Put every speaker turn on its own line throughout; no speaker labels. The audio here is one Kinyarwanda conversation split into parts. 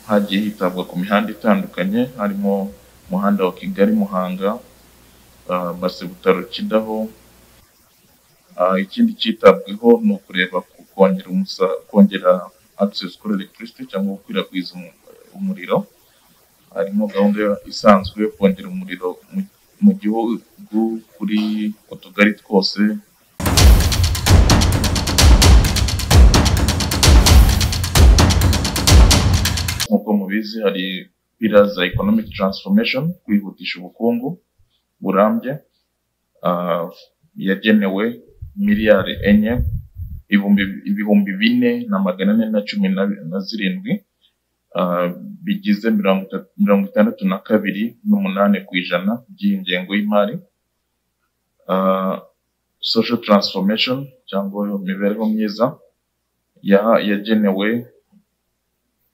hagiye hitabwa ku mihanda itandukanye harimo umuhanda wa Kigali Muhanga, Base Butaro Kidaho. Ikindi cyitabweho ni ukureba kongera access kuri electricity cyangwa gukwirakwiza umuriro. Harimo gahunda isanzwe yo kongera umuriro mu gihugu kuri utugari twose. Nk'uko mubizi hari pillars za economic transformation, kwihutisha ubukungu burambye, yagenewe miliyari 4,417,000, bigize 62.8% by'ingengo y'imari. Social transformation cyangwa imibereho myiza yagenewe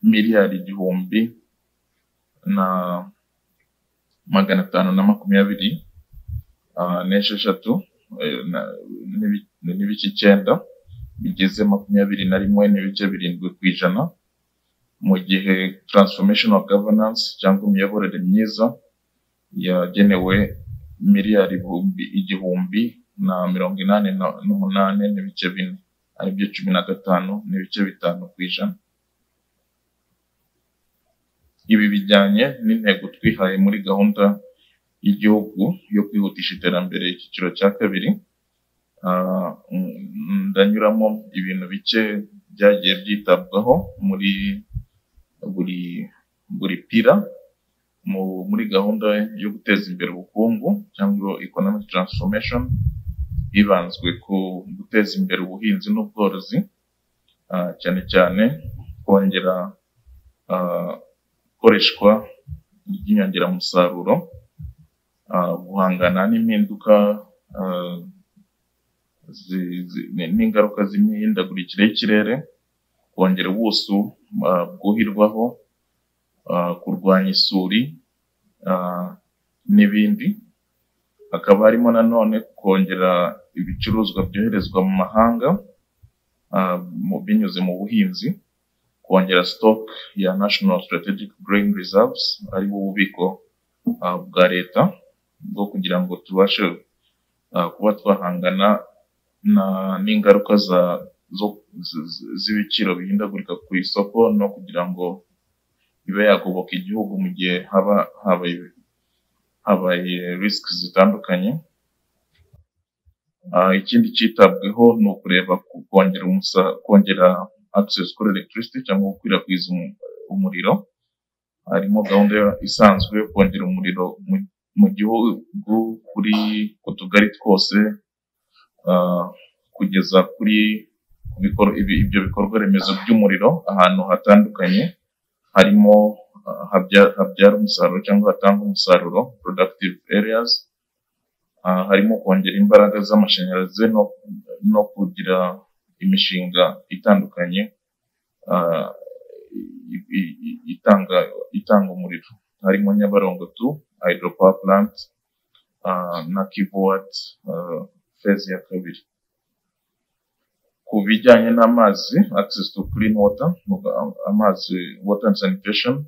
miliyari 1,520,000 n'ibice 9, bigize 21.7%, mu gihe transformation of governance cyangwa imiyoborere myiza yagenewe miliyari 1,088,400,000, aribyo 15.5%. Ibi bijyanye n'intego twihaye muri gahunda y'igihugu yo kwihutisha iterambere icyiciro cya kabiri. Ndanyuramo ibintu bike byagiye byitabwaho muri buri pira muri gahunda yo guteza imbere ubukungu cyangwa economic transformation. Hibanzwe ku guteza imbere ubuhinzi n'ubworozi, cyane cyane kongera ikoreshwa ry'inyongeramusaruro, guhangana n'impinduka n'ingaruka z'imihindagurikire y'ikirere, kongera ubuso bwuhirwaho, kurwanya isuri n'ibindi. Hakaba harimo nanone kongera ibicuruzwa byoherezwa mu mahanga binyuze mu buhinzi, kongera stock ya National Strategic Grain Reserves, ari ububiko bwa leta bwo kugira ngo tubashe kuba twahangana n'ingaruka z'ibiciro bihindagurika ku isoko, no kugira ngo ibe yagoboka igihugu mu gihe habaye risks zitandukanye. Ikindi cyitabweho ni ukureba kongera access kuri electricity cyangwa gukwirakwiza umuriro. Harimo gahunda isanzwe yo kongera umuriro mu gihugu kuri utugari twose, kugeza kuri ibyo bikorwa remezo by'umuriro ahantu hatandukanye harimo habyara umusaruro cyangwa hatanga umusaruro, productive areas. Harimo kongera imbaraga z'amashanyarazi no kugira imishinga itandukanye itanga umuriro. Harimo Nyabarongo 2 hydropower plant na Kivuwat phase ya kabiri. Ku bijyanye n'amazi, access to clean water, amazi, water and sanitation,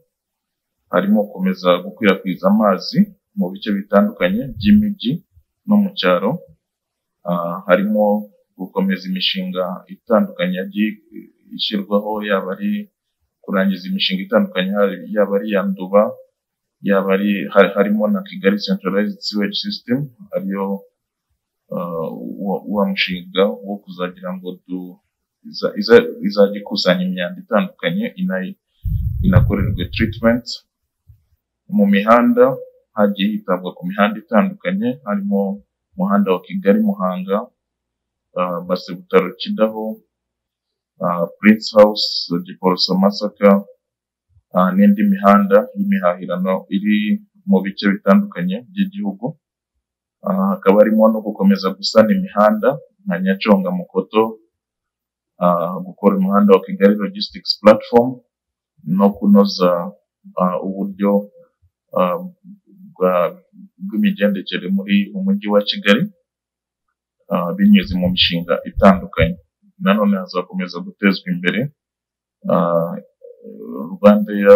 harimo komeza gukwirakwiza amazi mu bice bitandukanye by'imijyi no mu cyaro. Harimo gukomeza imishinga itandukanye yagiye ishyirwaho, yaba ari kurangiza imishinga itandukanye, yaba ari ya Nduba, yaba ari harimo na Kigali Centralized Sewage System, ariyo wa mushinga wo kuzagira ngo izajya ikusanya imyanda itandukanye inakorerwe treatment. Mu mihanda hagiye hitabwa ku mihanda itandukanye, harimo umuhanda wa Kigali Muhanga, Base Butaro Kidaho, Prince House Giporoso Masaka, n'indi mihanda y'imihahirano iri mu bice bitandukanye by'igihugu. Hakaba harimo no gukomeza gusana imihanda nka Nyacyonga Mukoto, gukora umuhanda wa Kigali Logistics Platform no kunoza uburyo bw'imigendekere muri umujyi wa Kigali binyuze mu mishinga itandukanye. Nanone hazakomeza gutezwa imbere Rwandair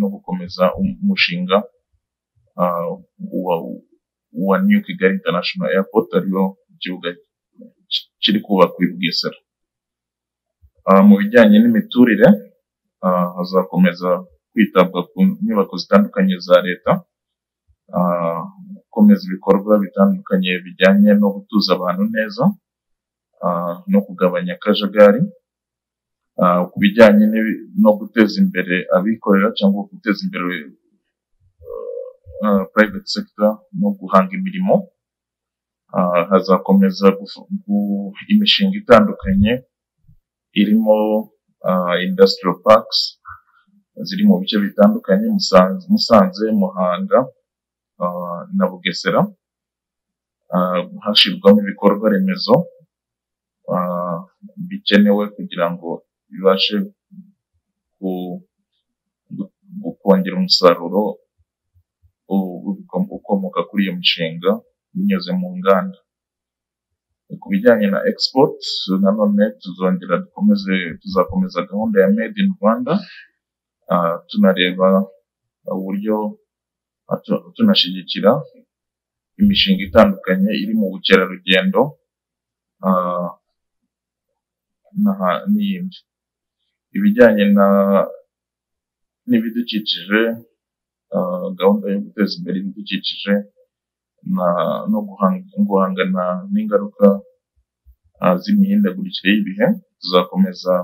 no gukomeza umushinga wa New Kigali International Airport ariyo ikibuga kiri kubakwa i Bugesera. Mu bijyanye n'imiturire hazakomeza kwitabwa ku nyubako zitandukanye za leta, gukomeza ibikorwa bitandukanye bijyanye no gutuza abantu neza no kugabanya akajagari. Ku bijyanye no guteza imbere abikorera cyangwa guteza imbere private sector no guhanga imirimo, hazakomeza imishinga itandukanye irimo industrial parks ziri mu bice bitandukanye Musanze, Muhanga na Bugesera, hashyirwamo ibikorwa remezo bikenewe kugira ngo bibashe kongera umusaruro ukomoka kuri iyo mishinga binyuze mu nganda. Ku bijyanye na export nanone tuzakomeza gahunda ya Made in Rwanda, tunareba uburyo tunashyigikira imishinga itandukanye iri mu bukerarugendo n'iyindi. Ibijyanye n'ibidukikije, gahunda yo guteza imbere ibidukikije no guhangana n'ingaruka z'imihindagurikire y'ibihe, tuzakomeza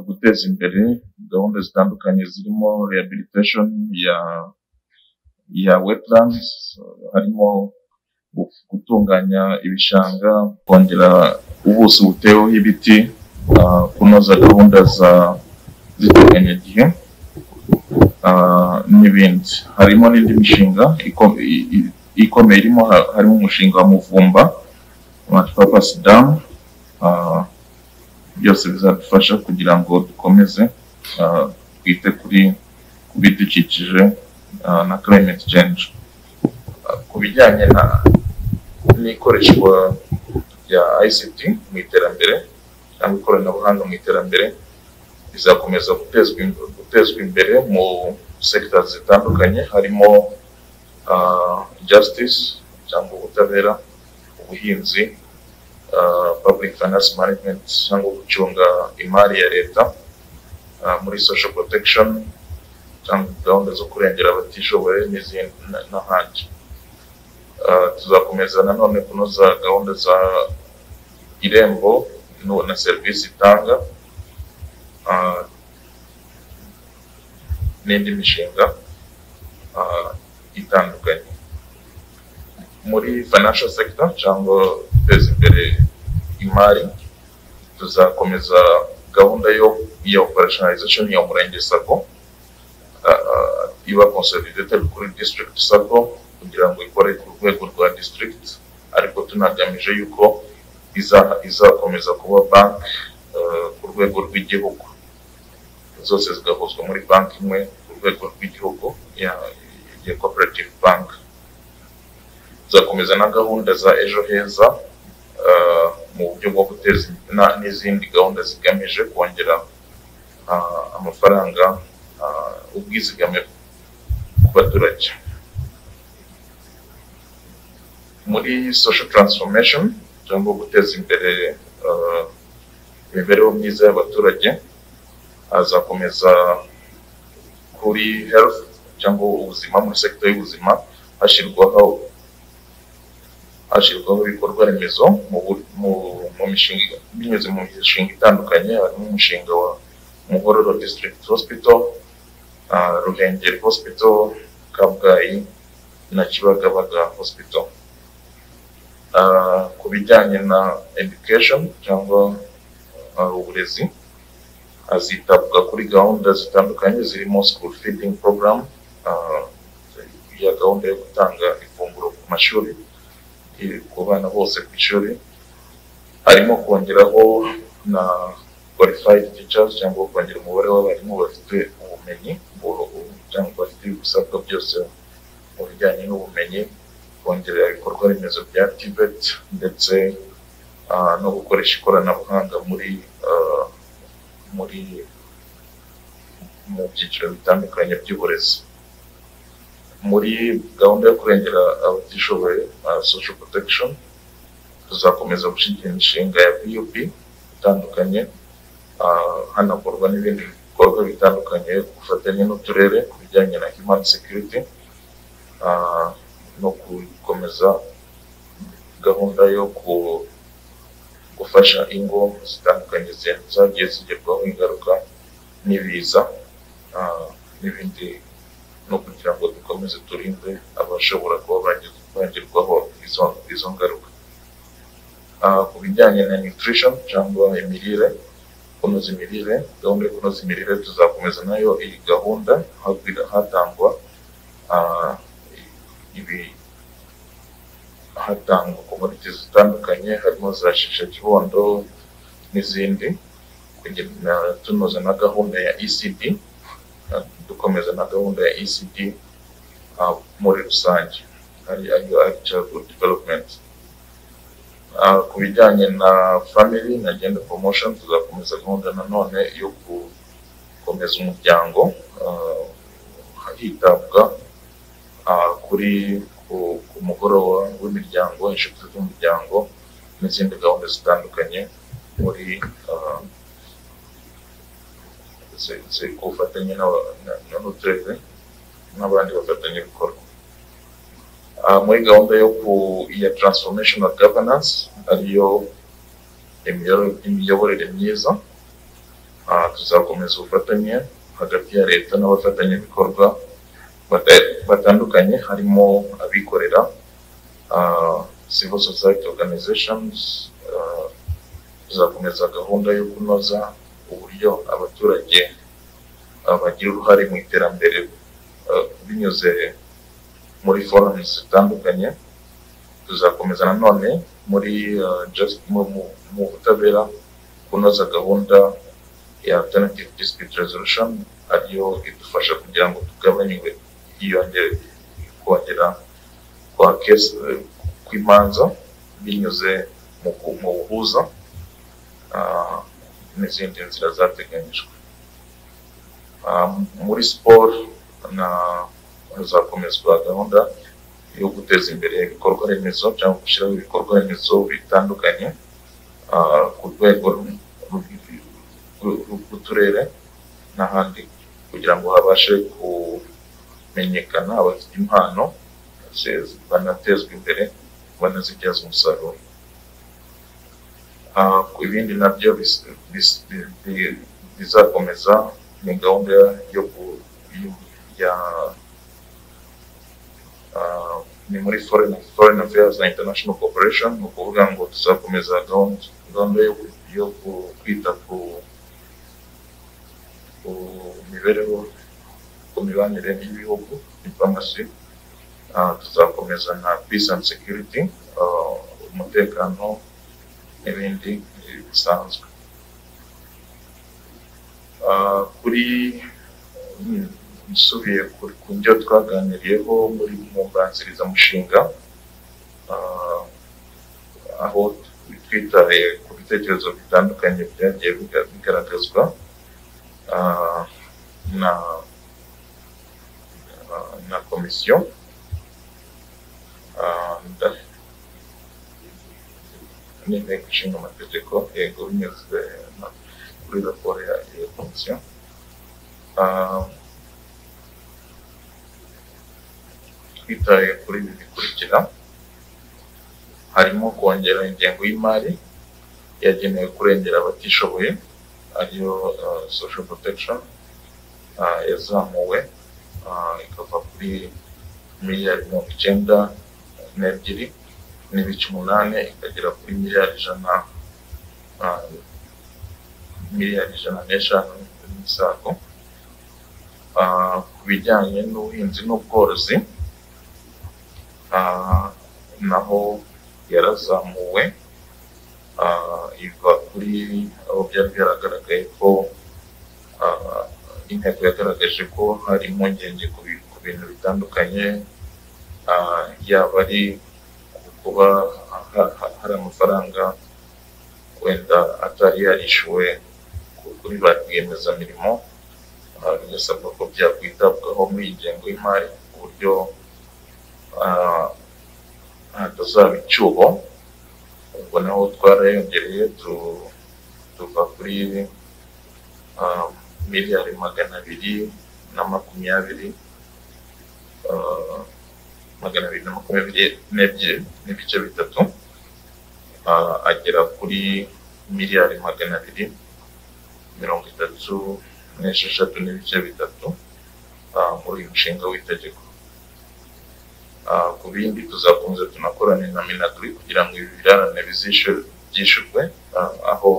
guteza imbere gahunda zitandukanye zirimo rehabilitation ya wetlands, harimo gutunganya ibishanga, kongera ubuso buteweho ibiti, kunoza gahunda z'iteganyagihe n'ibindi. Harimo n'indi mishinga ikomeye irimo, harimo umushinga wa Muvumba multipurpose dam, byose bizadufasha kugira ngo dukomeze twite ku bidukikije na climate change. Ku bijyanye n'ikoreshwa rya ICT mu iterambere cyangwa ikoranabuhanga mu iterambere, bizakomeza gutezwa imbere mu sectors zitandukanye, harimo justice cyangwa ubutabera, ubuhinzi, public finance management cyangwa gucunga imari ya leta, muri social protection cyangwa gahunda zo kurengera abatishoboye n'izindi n'ahandi. Tuzakomeza nanone kunoza gahunda za irembo na serivisi itanga n'indi mishinga itandukanye. Muri financial sector cyangwa guteza imbere imari, tuzakomeza gahunda ya operationalization ya Umurenge Sacco, iba consolidated kuri district Sacco kugira ngo ikore ku rwego rwa district, ariko tunagamije yuko izakomeza kuba bank ku rwego rw'igihugu, zose zigahuzwa muri banki imwe ku rwego rw'igihugu ya cooperative bank. Tuzakomeza na gahunda za ejo heza mu buryo bwo guteza n'izindi gahunda zigamije kongera amafaranga, ubwizigame ku baturage. Muri social transformation cyangwa guteza imbere imibereho myiza y'abaturage, hazakomeza kuri health cyangwa ubuzima, muri sector y'ubuzima hashyirwaho ibikorwa remezo mu mishinga binyuze mu mishinga itandukanye, harimo umushinga wa Muhororo District Hospital, Ruhengeri Hospital, Kabgayi na Kibagabaga Hospital. Ku bijyanye na education cyangwa uburezi, hazitabwa kuri gahunda zitandukanye zirimo school feeding program, ya gahunda yo gutanga ifunguro ku mashuri ku bana bose ku ishuri, harimo kongeraho na qualified teachers cyangwa kongera umubare w'abarimu bafite ubumenyi cyangwa bafite ibisabwa byose mu bijyanye n'ubumenyi, kongera ibikorwa remezo bya TVET ndetse no gukoresha ikoranabuhanga mu byiciro bitandukanye by'uburezi. Muri gahunda yo kurengera abatishoboye social protection, tuzakomeza gushyigikira imishinga ya VUP itandukanye, hanakorwa n'ibindi bikorwa bitandukanye gufatanya n'uturere ku bijyanye na human security, no gukomeza gahunda yo gufasha ingo zitandukanye zagiye zigerwaho ingaruka n'ibiza n'ibindi, no kugira ngo dukomeze turinde abashobora kuba bagirwaho izo ngaruka. Ku bijyanye na nutrition cyangwa imirire, kunoza imirire, gahunda yo kunoza imirire tuzakomeza nayo iyi gahunda, hatangwa commodities zitandukanye, harimo za shisha kibondo n'izindi, kugira tunoza na gahunda ya ECD, dukomeza na gahunda ya ECD muri rusange, ari childhood development. Ku bijyanye na family na gender promotion, tuzakomeza gahunda nanone yo gukomeza umuryango, hitabwa kuri ku mugoroba w'imiryango, inshuti z'umuryango n'izindi gahunda zitandukanye muri kufatanya n'uturere n'abandi bafatanyabikorwa. Muri gahunda ya transformational governance, ariyo imiyoborere myiza, tuzakomeza ubufatanye hagati ya leta n'abafatanyabikorwa batandukanye, harimo abikorera, civil society organizations. Tuzakomeza gahunda yo kunoza uburyo abaturage bagira uruhare mu iterambere binyuze muri forums zitandukanye. Tuzakomeza nanone muri mu butabera kunoza gahunda ya alternative dispute resolution, ariyo idufasha kugira ngo tugabanywe kongera kwa case kw'imanza binyuze mu buhuza n'izindi nzira zateganyijwe. Muri sport hazakomezwa gahunda yo guteza imbere ibikorwa remezo cyangwa gushyiraho ibikorwa remezo bitandukanye ku rwego rw'uturere n'ahandi, kugira ngo habashe kumenyekana abafite impano, banatezwa imbere, banazibyaza umusaruro. Ibindi nabyo bizakomeza ni gahunda ni muri foreign affairs na international cooperation. Ni ukuvuga ngo tuzakomeza gahunda yo kwita ku mibereho, ku mibanire y'ibihugu, diplomacy. Tuzakomeza na peace and security, umutekano n'ibindi bisanzwe. Kuri nsubiye ku byo twaganiriyeho muri mu mbanzirizamushinga, aho twitaye ku bitekerezo bitandukanye byagiye bigaragazwa na komisiyo n'inteko ishinga amategeko, yego binyuze kuri raporo ya komisiyo. Twitaye kuri ibi bikurikira: harimo kongera ingengo y'imari yagenewe kurengera abatishoboye, ariyo social protection, yazamuwe ikava kuri miliyari 92.8 ikagera kuri miliyari 105 n'isago. Ku bijyanye n'ubuhinzi n'ubworozi, naho yarazamuwe, iva kuri aho byari byaragaragaye ko inteko yagaragaje ko hari impungenge ku bintu bitandukanye, yaba ari kuba hari amafaranga wenda atari yarishyuwe kuri ba rwiyemezamirimo bigasabwa ko byakwitabwaho muri iyi ngengo y'imari ku buryo hatazaba icyuho. ubwo naho twarayongereye tuva kuri miliyari 222 n'ibice bitatu agera kuri miliyari 236 n'ibice bitatu muri uyu mushinga w'itegeko. Ku bindi tuzakomeza tunakorane na Minagri kugira ngo ibi birarane byishyurwe aho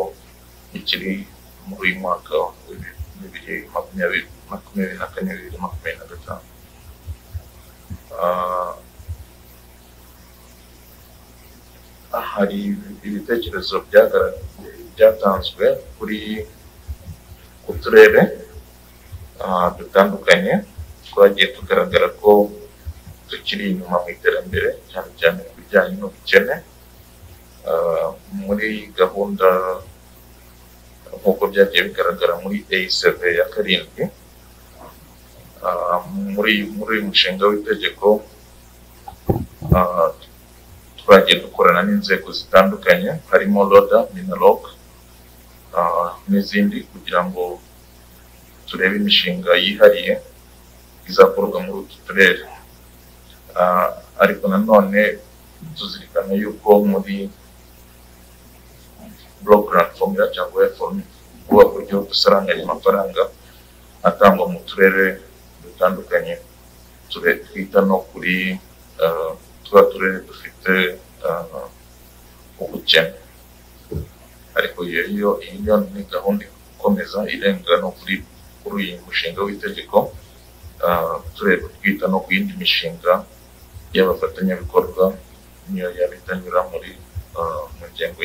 ikiri muri uyu mwaka wa 2024-2025. Hari ibitekerezo byatanzwe ku turere dutandukanye twagiye tugaragara ko tukiri inyuma mu iterambere cyane cyane ku bijyanye n'ubukene. Muri gahunda nk'uko byagiye bigaragara muri A7 ya 7 muri uyu mushinga w'itegeko twagiye dukorana n'inzego zitandukanye harimo RODA, Minaloc n'izindi kugira ngo turebe imishinga yihariye izakorwa muri utu turere. Ariko nanone tuzirikana yuko muri block grant formula cyangwa buba buryo dusaranganya amafaranga atangwa mu turere dutandukanye, twita no kuri tuba turere dufite ubukene. Ariko iyo ni gahunda ikomeza irenga no kuri uyu mushinga w'itegeko, turere twita no ku yindi mishinga y'abafatanyabikorwa niyo yaba itanyura muri mu ngengo